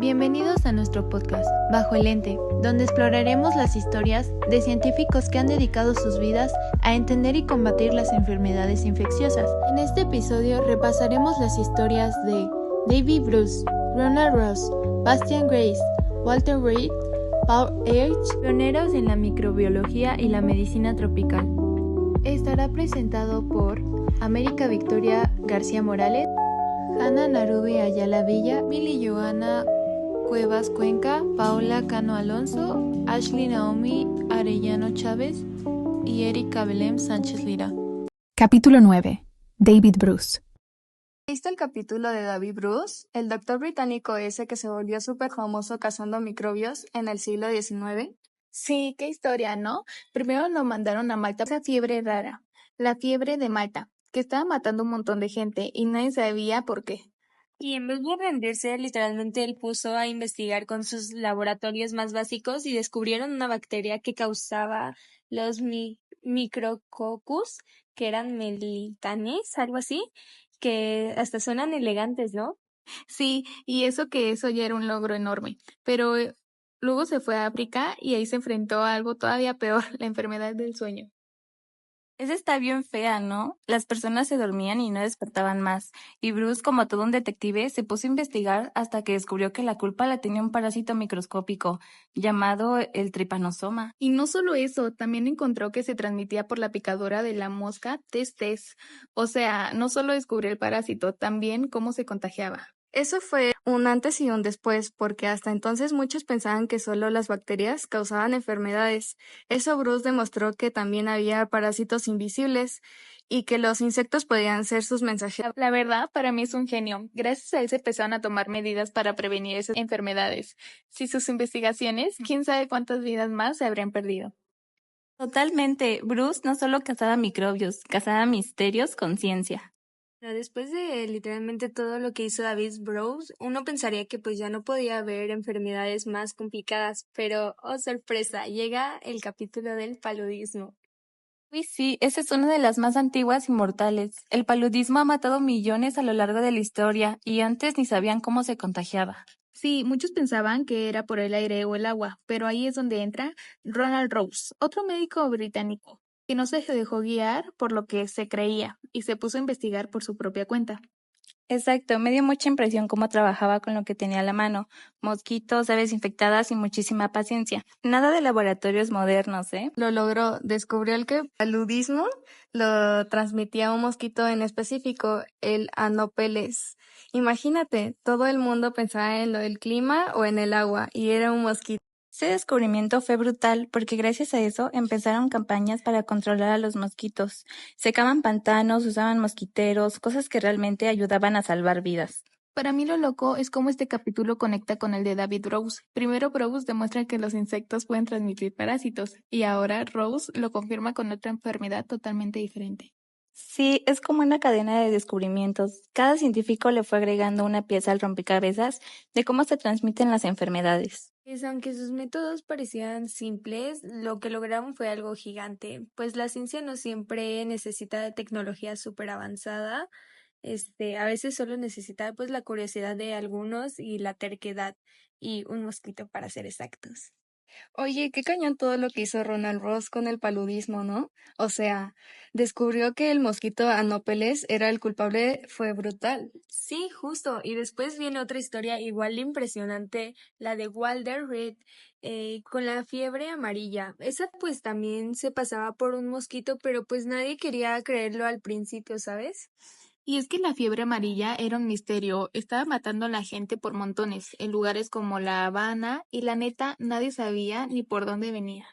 Bienvenidos a nuestro podcast, Bajo el Lente, donde exploraremos las historias de científicos que han dedicado sus vidas a entender y combatir las enfermedades infecciosas. En este episodio repasaremos las historias de David Bruce, Ronald Ross, Bastian Grace, Walter Reed, Paul Ehrlich, pioneros en la microbiología y la medicina tropical. Estará presentado por América Victoria García Morales, Hanna Narubi Ayala Villa, Mili Joana Cuevas Cuenca, Paola Cano Alonso, Ashley Naomi Arellano Chávez y Erika Belém Sánchez Lira. Capítulo 9. David Bruce. ¿Viste el capítulo de David Bruce? El doctor británico ese que se volvió súper famoso cazando microbios en el siglo XIX. Sí, qué historia, ¿no? Primero lo mandaron a Malta por esa fiebre rara, la fiebre de Malta, que estaba matando un montón de gente y nadie sabía por qué. Y en vez de rendirse, literalmente él puso a investigar con sus laboratorios más básicos y descubrieron una bacteria que causaba los micrococcus, que eran melitanes, algo así, que hasta suenan elegantes, ¿no? Sí, y eso ya era un logro enorme, pero luego se fue a África y ahí se enfrentó a algo todavía peor, la enfermedad del sueño. Esa está bien fea, ¿no? Las personas se dormían y no despertaban más, y Bruce, como todo un detective, se puso a investigar hasta que descubrió que la culpa la tenía un parásito microscópico, llamado el tripanosoma. Y no solo eso, también encontró que se transmitía por la picadura de la mosca Testes. O sea, no solo descubrió el parásito, también cómo se contagiaba. Eso fue un antes y un después, porque hasta entonces muchos pensaban que solo las bacterias causaban enfermedades. Eso Bruce demostró que también había parásitos invisibles y que los insectos podían ser sus mensajeros. La verdad, para mí es un genio. Gracias a él se empezaron a tomar medidas para prevenir esas enfermedades. Sin sus investigaciones, quién sabe cuántas vidas más se habrían perdido. Totalmente, Bruce no solo cazaba microbios, cazaba misterios con ciencia. Pero después de literalmente todo lo que hizo David Bruce, uno pensaría que pues ya no podía haber enfermedades más complicadas, pero oh sorpresa, llega el capítulo del paludismo. Uy, sí, esa es una de las más antiguas y mortales. El paludismo ha matado millones a lo largo de la historia y antes ni sabían cómo se contagiaba. Sí, muchos pensaban que era por el aire o el agua, pero ahí es donde entra Ronald Ross, otro médico británico, que no se dejó guiar por lo que se creía y se puso a investigar por su propia cuenta. Exacto, me dio mucha impresión cómo trabajaba con lo que tenía a la mano, mosquitos, aves infectadas y muchísima paciencia. Nada de laboratorios modernos, ¿eh? Lo logró, descubrió el que el paludismo lo transmitía un mosquito en específico, el Anopheles. Imagínate, todo el mundo pensaba en lo del clima o en el agua, y era un mosquito. Ese descubrimiento fue brutal porque gracias a eso empezaron campañas para controlar a los mosquitos. Secaban pantanos, usaban mosquiteros, cosas que realmente ayudaban a salvar vidas. Para mí lo loco es cómo este capítulo conecta con el de David Rose. Primero Rose demuestra que los insectos pueden transmitir parásitos y ahora Rose lo confirma con otra enfermedad totalmente diferente. Sí, es como una cadena de descubrimientos. Cada científico le fue agregando una pieza al rompecabezas de cómo se transmiten las enfermedades. Pues aunque sus métodos parecían simples, lo que lograron fue algo gigante, pues la ciencia no siempre necesita de tecnología súper avanzada, a veces solo necesita pues la curiosidad de algunos y la terquedad y un mosquito para ser exactos. Oye, qué cañón todo lo que hizo Ronald Ross con el paludismo, ¿no? O sea, descubrió que el mosquito Anopheles era el culpable, fue brutal. Sí, justo. Y después viene otra historia igual de impresionante, la de Walter Reed, con la fiebre amarilla. Esa pues también se pasaba por un mosquito, pero pues nadie quería creerlo al principio, ¿sabes? Y es que la fiebre amarilla era un misterio, estaba matando a la gente por montones, en lugares como La Habana, y la neta nadie sabía ni por dónde venía.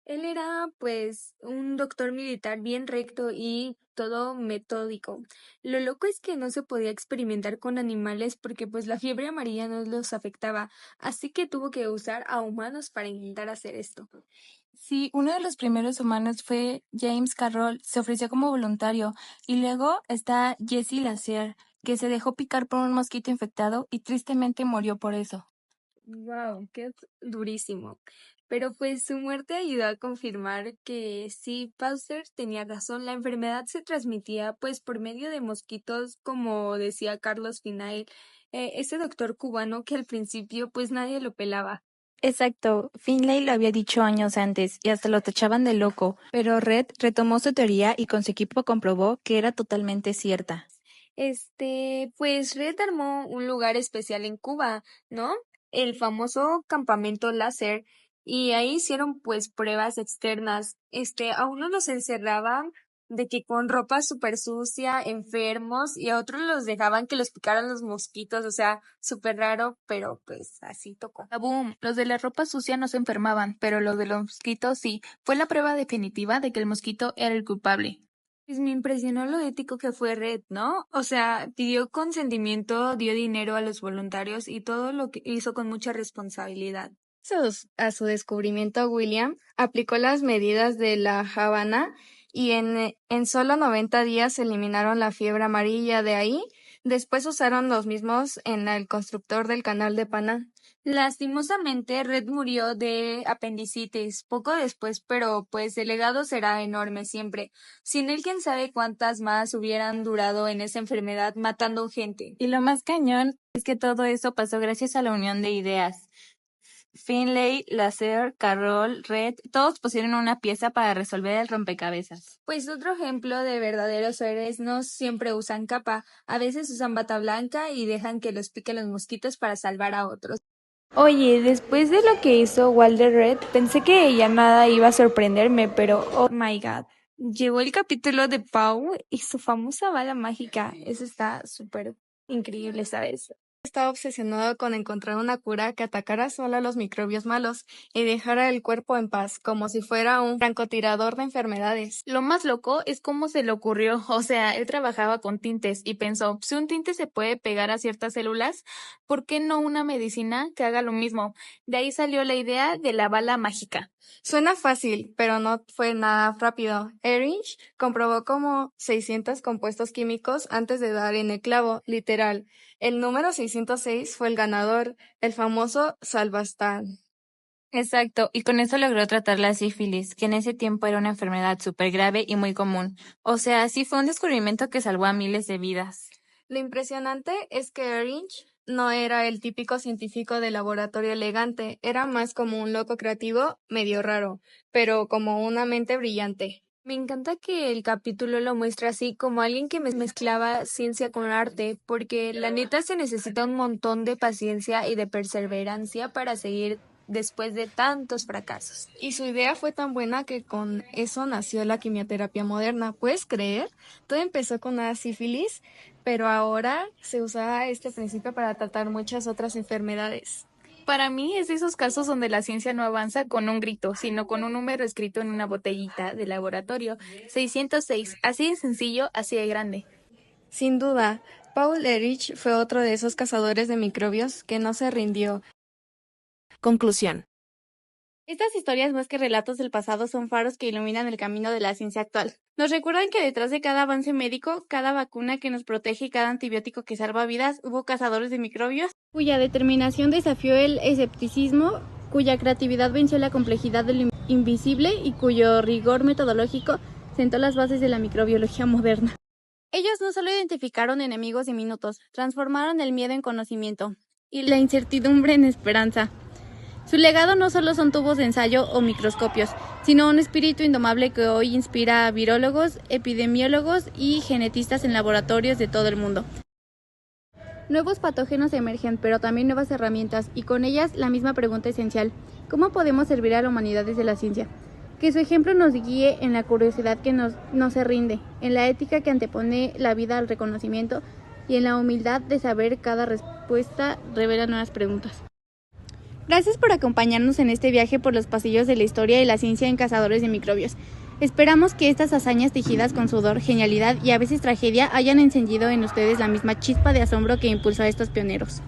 Él era, pues, un doctor militar bien recto y todo metódico. Lo loco es que no se podía experimentar con animales porque, pues, la fiebre amarilla no los afectaba, así que tuvo que usar a humanos para intentar hacer esto. Sí, uno de los primeros humanos fue James Carroll, se ofreció como voluntario, y luego está Jesse Lacier, que se dejó picar por un mosquito infectado y tristemente murió por eso. Wow, qué durísimo. Pero pues su muerte ayudó a confirmar que sí, Pauster tenía razón, la enfermedad se transmitía pues por medio de mosquitos, como decía Carlos Finail, ese doctor cubano que al principio pues nadie lo pelaba. Exacto, Finlay lo había dicho años antes y hasta lo tachaban de loco, pero Red retomó su teoría y con su equipo comprobó que era totalmente cierta. Pues Red armó un lugar especial en Cuba, ¿no? El famoso campamento láser, y ahí hicieron pues pruebas externas. A unos los encerraban de que con ropa súper sucia, enfermos, y a otros los dejaban que los picaran los mosquitos, o sea, súper raro, pero pues así tocó. ¡Boom! Los de la ropa sucia no se enfermaban, pero los de los mosquitos sí. Fue la prueba definitiva de que el mosquito era el culpable. Pues me impresionó lo ético que fue Red, ¿no? O sea, pidió consentimiento, dio dinero a los voluntarios y todo lo que hizo con mucha responsabilidad. A su descubrimiento, William aplicó las medidas de La Habana y en solo 90 días eliminaron la fiebre amarilla de ahí. Después usaron los mismos en el constructor del canal de Panamá. Lastimosamente, Red murió de apendicitis poco después, pero pues el legado será enorme siempre. Sin él, quién sabe cuántas más hubieran durado en esa enfermedad matando gente. Y lo más cañón es que todo eso pasó gracias a la unión de ideas. Finlay, Lasser, Carroll, Red, todos pusieron una pieza para resolver el rompecabezas. Pues otro ejemplo de verdaderos héroes no siempre usan capa, a veces usan bata blanca y dejan que los piquen los mosquitos para salvar a otros. Oye, después de lo que hizo Walter Red, pensé que ya nada iba a sorprenderme, pero oh my god. Llegó el capítulo de Pau y su famosa bala mágica. Eso está súper increíble, ¿sabes? Estaba obsesionado con encontrar una cura que atacara solo a los microbios malos y dejara el cuerpo en paz, como si fuera un francotirador de enfermedades. Lo más loco es cómo se le ocurrió. O sea, él trabajaba con tintes y pensó, si un tinte se puede pegar a ciertas células, ¿por qué no una medicina que haga lo mismo? De ahí salió la idea de la bala mágica. Suena fácil, pero no fue nada rápido. Ehring comprobó como 600 compuestos químicos antes de dar en el clavo, literal. El número 606 fue el ganador, el famoso Salvastan. Exacto, y con eso logró tratar la sífilis, que en ese tiempo era una enfermedad súper grave y muy común. O sea, sí fue un descubrimiento que salvó a miles de vidas. Lo impresionante es que Ehring no era el típico científico de laboratorio elegante, era más como un loco creativo, medio raro, pero como una mente brillante. Me encanta que el capítulo lo muestra así, como alguien que mezclaba ciencia con arte, porque la neta se necesita un montón de paciencia y de perseverancia para seguir después de tantos fracasos. Y su idea fue tan buena que con eso nació la quimioterapia moderna. ¿Puedes creer? Todo empezó con una sífilis, pero ahora se usa este principio para tratar muchas otras enfermedades. Para mí es de esos casos donde la ciencia no avanza con un grito, sino con un número escrito en una botellita de laboratorio. 606, así de sencillo, así de grande. Sin duda, Paul Ehrlich fue otro de esos cazadores de microbios que no se rindió. Conclusión. Estas historias, más que relatos del pasado, son faros que iluminan el camino de la ciencia actual. Nos recuerdan que detrás de cada avance médico, cada vacuna que nos protege y cada antibiótico que salva vidas, hubo cazadores de microbios cuya determinación desafió el escepticismo, cuya creatividad venció la complejidad de lo invisible y cuyo rigor metodológico sentó las bases de la microbiología moderna. Ellos no solo identificaron enemigos diminutos, transformaron el miedo en conocimiento y la incertidumbre en esperanza. Su legado no solo son tubos de ensayo o microscopios, sino un espíritu indomable que hoy inspira a virólogos, epidemiólogos y genetistas en laboratorios de todo el mundo. Nuevos patógenos emergen, pero también nuevas herramientas, y con ellas la misma pregunta esencial: ¿cómo podemos servir a la humanidad desde la ciencia? Que su ejemplo nos guíe en la curiosidad que no se rinde, en la ética que antepone la vida al reconocimiento y en la humildad de saber cada respuesta revela nuevas preguntas. Gracias por acompañarnos en este viaje por los pasillos de la historia y la ciencia en Cazadores de Microbios. Esperamos que estas hazañas tejidas con sudor, genialidad y a veces tragedia hayan encendido en ustedes la misma chispa de asombro que impulsó a estos pioneros.